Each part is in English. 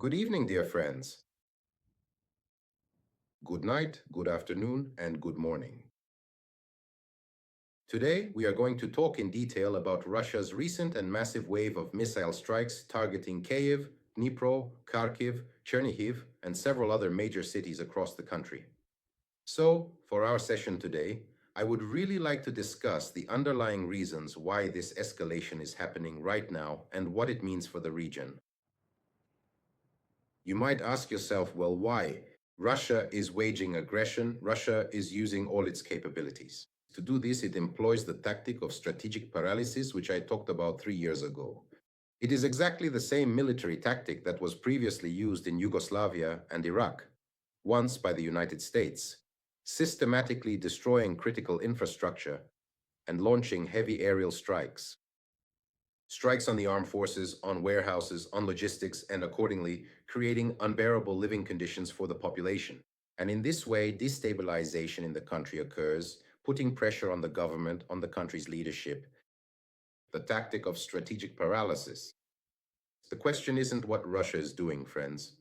Good evening, dear friends. Good night, good afternoon, and good morning. Today, we are going to talk in detail about Russia's recent and massive wave of missile strikes targeting Kyiv, Dnipro, Kharkiv, Chernihiv, and several other major cities across the country. So, for our session today, I would really like to discuss the underlying reasons why this escalation is happening right now and what it means for the region. You might ask yourself, well, why? Russia is waging aggression. Russia is using all its capabilities. To do this, it employs the tactic of strategic paralysis, which I talked about 3 years ago. It is exactly the same military tactic that was previously used in Yugoslavia and Iraq, once by the United States, systematically destroying critical infrastructure and launching heavy aerial strikes. Strikes on the armed forces, on warehouses, on logistics, and accordingly, creating unbearable living conditions for the population. And in this way, destabilization in the country occurs, putting pressure on the government, on the country's leadership. The tactic of strategic paralysis. The question isn't what Russia is doing, friends.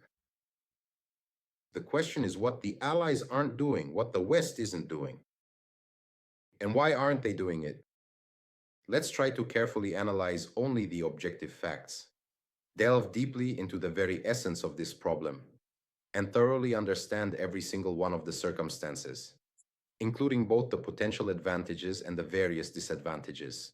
The question is what the Allies aren't doing, what the West isn't doing. And why aren't they doing it? Let's try to carefully analyze only the objective facts, delve deeply into the very essence of this problem, and thoroughly understand every single one of the circumstances, including both the potential advantages and the various disadvantages.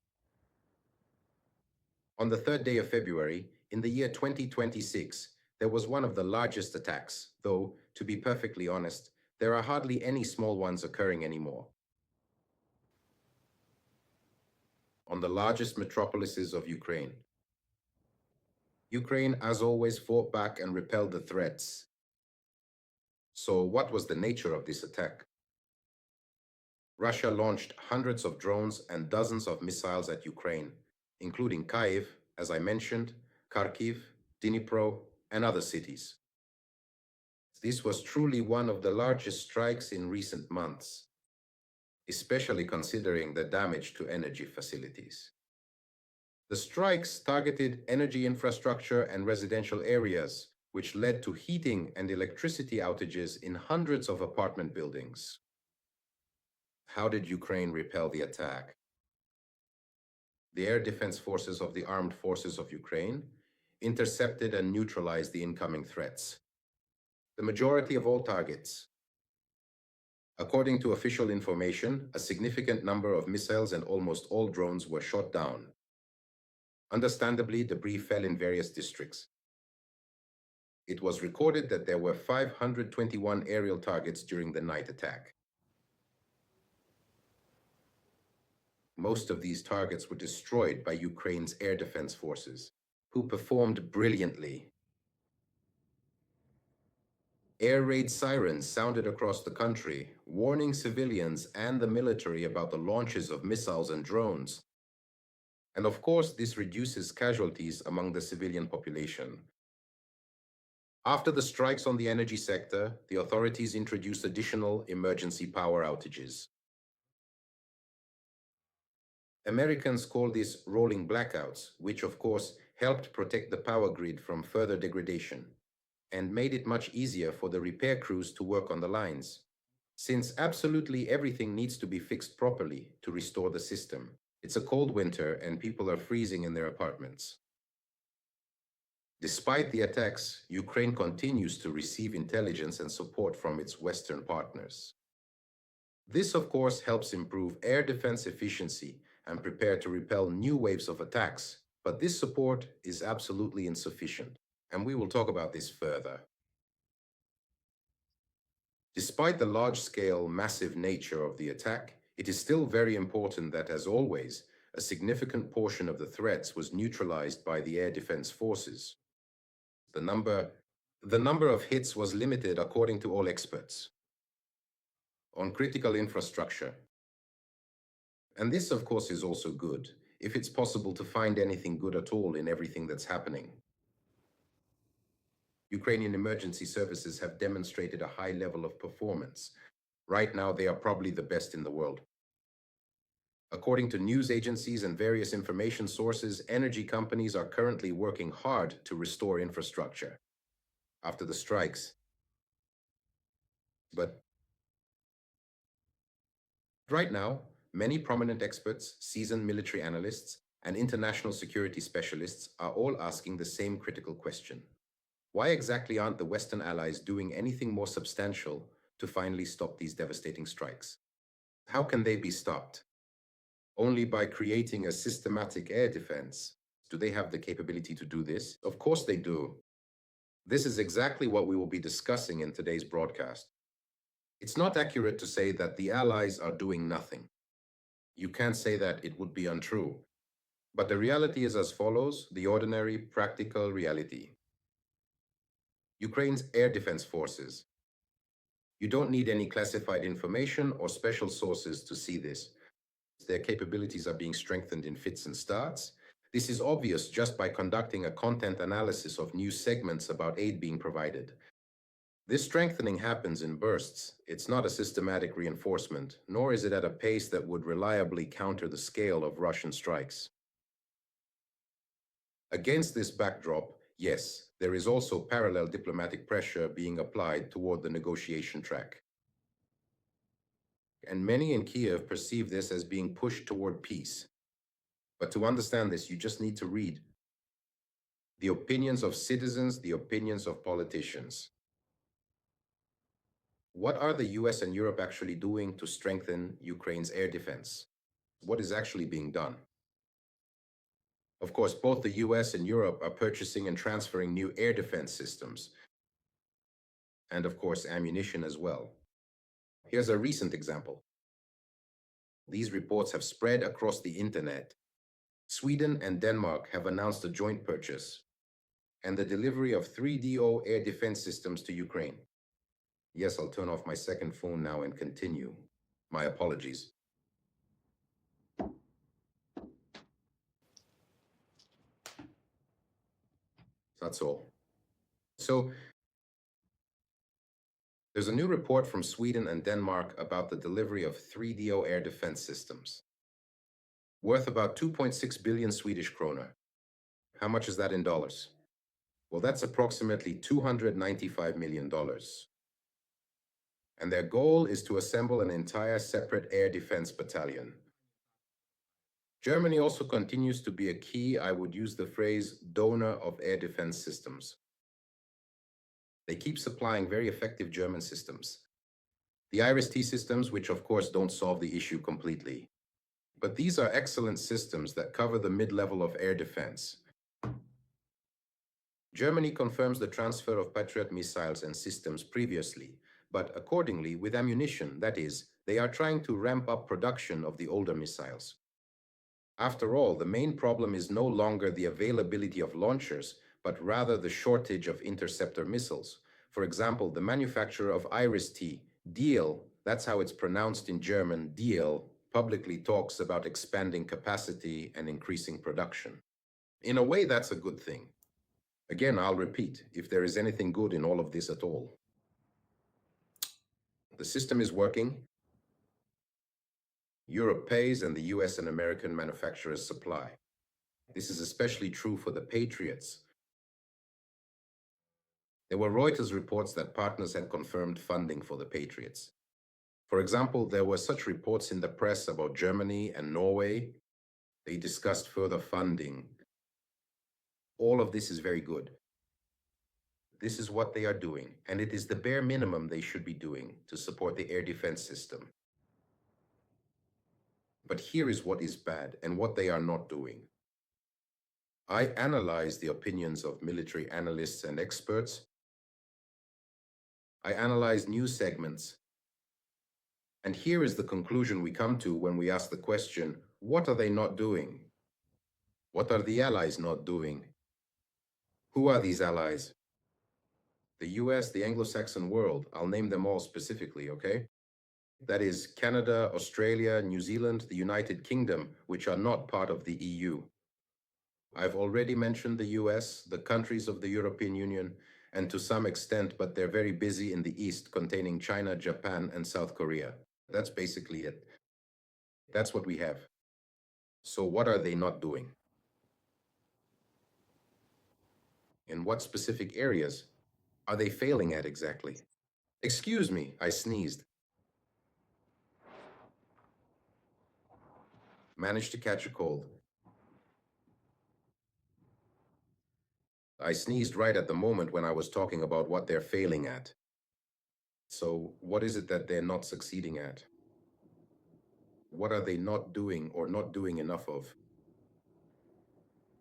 On the third day of February, in the year 2026, there was one of the largest attacks, though, to be perfectly honest, there are hardly any small ones occurring anymore. On the largest metropolises of Ukraine. Ukraine, as always, fought back and repelled the threats. So what was the nature of this attack? Russia launched hundreds of drones and dozens of missiles at Ukraine, including Kyiv, as I mentioned, Kharkiv, Dnipro, and other cities. This was truly one of the largest strikes in recent months, especially considering the damage to energy facilities. The strikes targeted energy infrastructure and residential areas, which led to heating and electricity outages in hundreds of apartment buildings. How did Ukraine repel the attack? The air defense forces of the armed forces of Ukraine intercepted and neutralized the incoming threats. The majority of all targets. According to official information, a significant number of missiles and almost all drones were shot down. Understandably, debris fell in various districts. It was recorded that there were 521 aerial targets during the night attack. Most of these targets were destroyed by Ukraine's air defense forces, who performed brilliantly. Air raid sirens sounded across the country, warning civilians and the military about the launches of missiles and drones. And of course, this reduces casualties among the civilian population. After the strikes on the energy sector, the authorities introduced additional emergency power outages. Americans call this rolling blackouts, which of course helped protect the power grid from further degradation and made it much easier for the repair crews to work on the lines, since absolutely everything needs to be fixed properly to restore the system. It's a cold winter and people are freezing in their apartments. Despite the attacks, Ukraine continues to receive intelligence and support from its Western partners. This, of course, helps improve air defense efficiency and prepare to repel new waves of attacks, but this support is absolutely insufficient, and we will talk about this further. Despite the large-scale, massive nature of the attack, it is still very important that, as always, a significant portion of the threats was neutralized by the air defense forces. The number of hits was limited according to all experts on critical infrastructure. And this, of course, is also good, if it's possible to find anything good at all in everything that's happening. Ukrainian emergency services have demonstrated a high level of performance. Right now, they are probably the best in the world. According to news agencies and various information sources, energy companies are currently working hard to restore infrastructure. after the strikes. But right now, many prominent experts, seasoned military analysts, and international security specialists are all asking the same critical question. Why exactly aren't the Western allies doing anything more substantial to finally stop these devastating strikes? How can they be stopped? Only by creating a systematic air defense. Do they have the capability to do this? Of course they do. This is exactly what we will be discussing in today's broadcast. It's not accurate to say that the Allies are doing nothing. You can't say that, it would be untrue. But the reality is as follows, the ordinary, practical reality. Ukraine's air defense forces. You don't need any classified information or special sources to see this. Their capabilities are being strengthened in fits and starts. This is obvious just by conducting a content analysis of news segments about aid being provided. This strengthening happens in bursts. It's not a systematic reinforcement, nor is it at a pace that would reliably counter the scale of Russian strikes. Against this backdrop, yes, there is also parallel diplomatic pressure being applied toward the negotiation track. And many in Kiev perceive this as being pushed toward peace. But to understand this, you just need to read the opinions of citizens, the opinions of politicians. What are the US and Europe actually doing to strengthen Ukraine's air defense? What is actually being done? Of course, both the US and Europe are purchasing and transferring new air defense systems, and of course, ammunition as well. Here's a recent example. These reports have spread across the internet. Sweden and Denmark have announced a joint purchase and the delivery of 3DO air defense systems to Ukraine. Yes, I'll turn off my second phone now and continue. My apologies. That's all. So, there's a new report from Sweden and Denmark about the delivery of 3DO air defense systems, worth about 2.6 billion Swedish kroner. How much is that in dollars? Well, that's approximately $295 million. And their goal is to assemble an entire separate air defense battalion. Germany also continues to be a key, I would use the phrase, donor of air defense systems. They keep supplying very effective German systems. The IRIS-T systems, which of course don't solve the issue completely. But these are excellent systems that cover the mid-level of air defense. Germany confirms the transfer of Patriot missiles and systems previously, but accordingly, with ammunition, that is, they are trying to ramp up production of the older missiles. After all, the main problem is no longer the availability of launchers, but rather the shortage of interceptor missiles. For example, the manufacturer of IRIS-T, Diehl, that's how it's pronounced in German, Diehl, publicly talks about expanding capacity and increasing production. In a way, that's a good thing. Again, I'll repeat, if there is anything good in all of this at all. The system is working. Europe pays and the US and American manufacturers supply. This is especially true for the Patriots. There were Reuters reports that partners had confirmed funding for the Patriots. For example, there were such reports in the press about Germany and Norway. They discussed further funding. All of this is very good. This is what they are doing, and it is the bare minimum they should be doing to support the air defense system. But here is what is bad and what they are not doing. I analyze the opinions of military analysts and experts. I analyze news segments. And here is the conclusion we come to when we ask the question, what are they not doing? What are the allies not doing? Who are these allies? The US, the Anglo-Saxon world, I'll name them all specifically, okay? That is Canada, Australia, New Zealand, the United Kingdom, which are not part of the EU. I've already mentioned the US, the countries of the European Union, and to some extent, but they're very busy in the East, containing China, Japan, and South Korea. That's basically it. That's what we have. So what are they not doing? In what specific areas are they failing at exactly? Excuse me, I sneezed. Managed to catch a cold. I sneezed right at the moment when I was talking about what they're failing at. So, what is it that they're not succeeding at? What are they not doing or not doing enough of?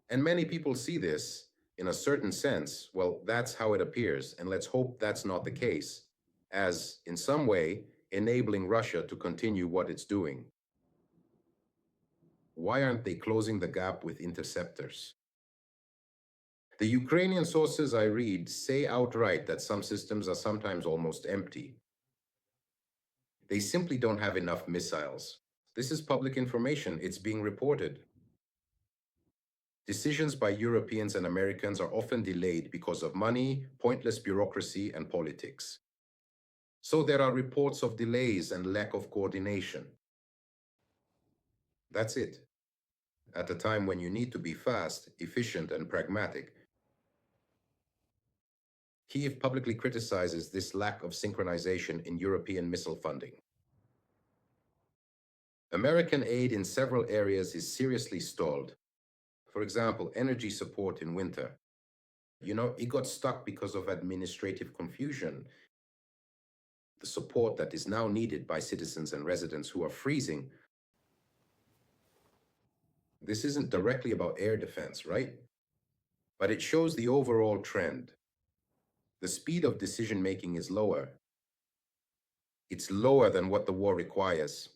And many people see this in a certain sense. Well, that's how it appears, and let's hope that's not the case, as in some way enabling Russia to continue what it's doing. Why aren't they closing the gap with interceptors? The Ukrainian sources I read say outright that some systems are sometimes almost empty. They simply don't have enough missiles. This is public information, it's being reported. Decisions by Europeans and Americans are often delayed because of money, pointless bureaucracy, and politics. So there are reports of delays and lack of coordination. That's it. At a time when you need to be fast, efficient, and pragmatic, Kyiv publicly criticizes this lack of synchronization in European missile funding. American aid in several areas is seriously stalled. For example, energy support in winter. It got stuck because of administrative confusion. The support that is now needed by citizens and residents who are freezing. This isn't directly about air defense, right? But it shows the overall trend. The speed of decision making is lower. It's lower than what the war requires.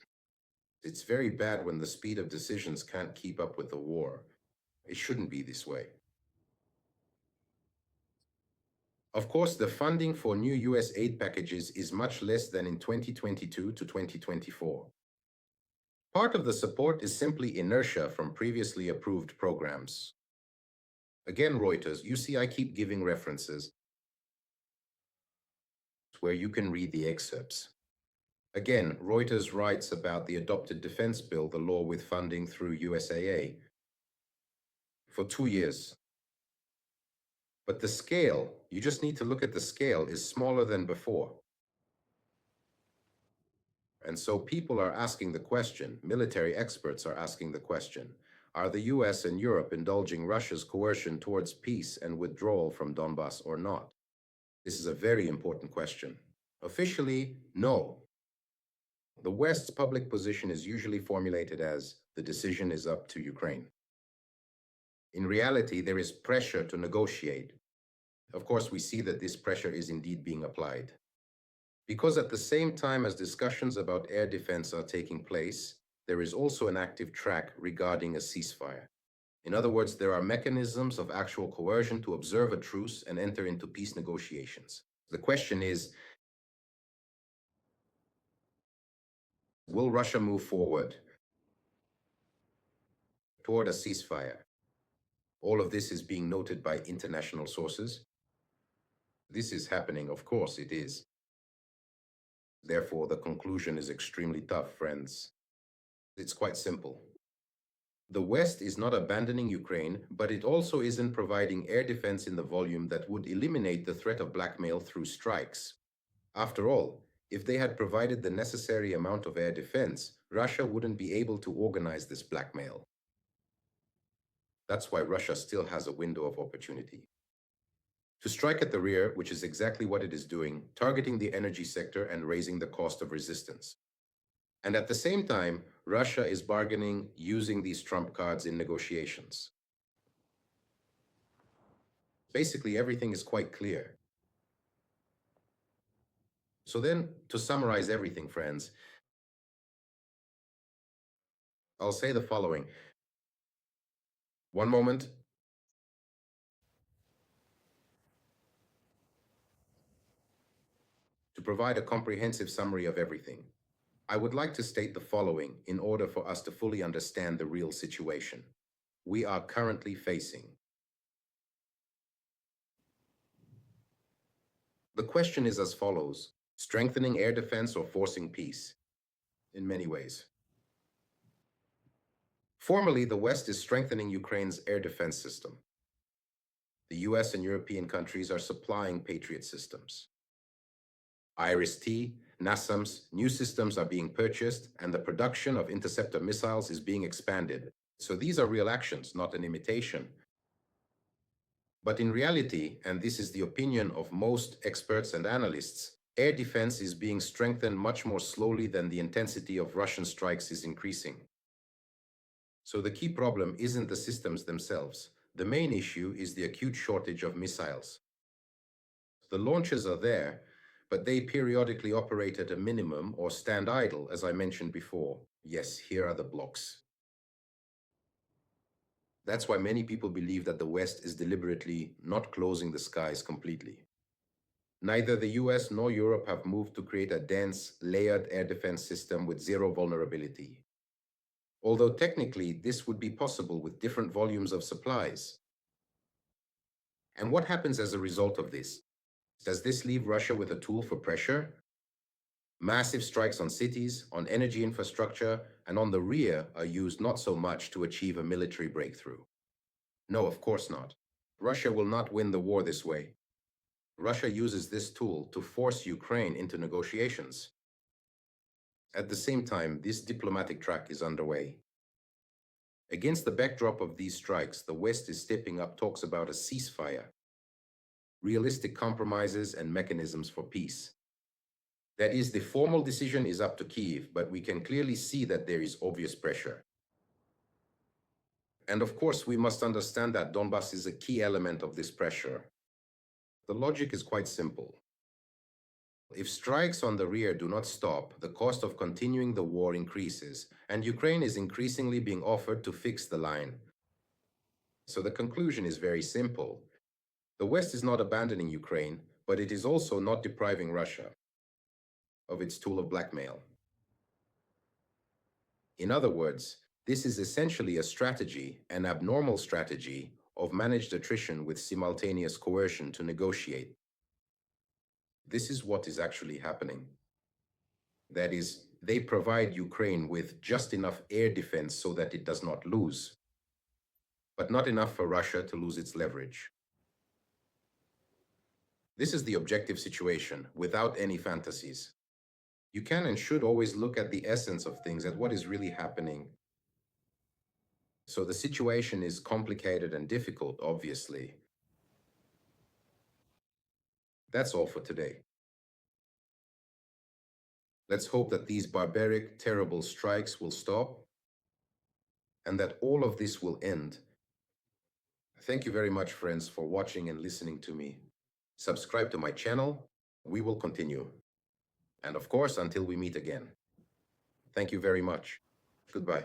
It's very bad when the speed of decisions can't keep up with the war. It shouldn't be this way. Of course, the funding for new US aid packages is much less than in 2022 to 2024. Part of the support is simply inertia from previously approved programs. Again, Reuters, you see I keep giving references where you can read the excerpts. Again, Reuters writes about the adopted defense bill, the law with funding through USAA, for 2 years. But the scale, you just need to look at the scale, is smaller than before. And so people are asking the question, military experts are asking the question, are the US and Europe indulging Russia's coercion towards peace and withdrawal from Donbass or not? This is a very important question. Officially, no. The West's public position is usually formulated as, the decision is up to Ukraine. In reality, there is pressure to negotiate. Of course, we see that this pressure is indeed being applied. Because at the same time as discussions about air defense are taking place, there is also an active track regarding a ceasefire. In other words, there are mechanisms of actual coercion to observe a truce and enter into peace negotiations. The question is, will Russia move forward toward a ceasefire? All of this is being noted by international sources. This is happening, of course it is. Therefore, the conclusion is extremely tough, friends. It's quite simple. The West is not abandoning Ukraine, but it also isn't providing air defense in the volume that would eliminate the threat of blackmail through strikes. After all, if they had provided the necessary amount of air defense, Russia wouldn't be able to organize this blackmail. That's why Russia still has a window of opportunity to strike at the rear, which is exactly what it is doing, targeting the energy sector and raising the cost of resistance. And at the same time, Russia is bargaining using these trump cards in negotiations. Basically, everything is quite clear. So then, to summarize everything, friends, I'll say the following. One moment. To provide a comprehensive summary of everything, I would like to state the following in order for us to fully understand the real situation we are currently facing. The question is as follows: strengthening air defense or forcing peace? In many ways. Formally, the West is strengthening Ukraine's air defense system. The US and European countries are supplying Patriot systems. IRIS-T, NASAMS, new systems are being purchased, and the production of interceptor missiles is being expanded. So these are real actions, not an imitation. But in reality, and this is the opinion of most experts and analysts, air defense is being strengthened much more slowly than the intensity of Russian strikes is increasing. So the key problem isn't the systems themselves. The main issue is the acute shortage of missiles. The launchers are there, but they periodically operate at a minimum or stand idle, as I mentioned before. Yes, here are the blocks. That's why many people believe that the West is deliberately not closing the skies completely. Neither the US nor Europe have moved to create a dense, layered air defense system with zero vulnerability. Although technically this would be possible with different volumes of supplies. And what happens as a result of this? Does this leave Russia with a tool for pressure? Massive strikes on cities, on energy infrastructure, and on the rear are used not so much to achieve a military breakthrough. No, of course not. Russia will not win the war this way. Russia uses this tool to force Ukraine into negotiations. At the same time, this diplomatic track is underway. Against the backdrop of these strikes, the West is stepping up talks about a ceasefire, realistic compromises, and mechanisms for peace. That is, the formal decision is up to Kyiv, but we can clearly see that there is obvious pressure. And of course, we must understand that Donbass is a key element of this pressure. The logic is quite simple. If strikes on the rear do not stop, the cost of continuing the war increases, and Ukraine is increasingly being offered to fix the line. So the conclusion is very simple. The West is not abandoning Ukraine, but it is also not depriving Russia of its tool of blackmail. In other words, this is essentially a strategy, an abnormal strategy, of managed attrition with simultaneous coercion to negotiate. This is what is actually happening. That is, they provide Ukraine with just enough air defense so that it does not lose, but not enough for Russia to lose its leverage. This is the objective situation, without any fantasies. You can and should always look at the essence of things, at what is really happening. So the situation is complicated and difficult, obviously. That's all for today. Let's hope that these barbaric, terrible strikes will stop and that all of this will end. Thank you very much, friends, for watching and listening to me. Subscribe to my channel. We will continue. And of course, until we meet again. Thank you very much. Goodbye.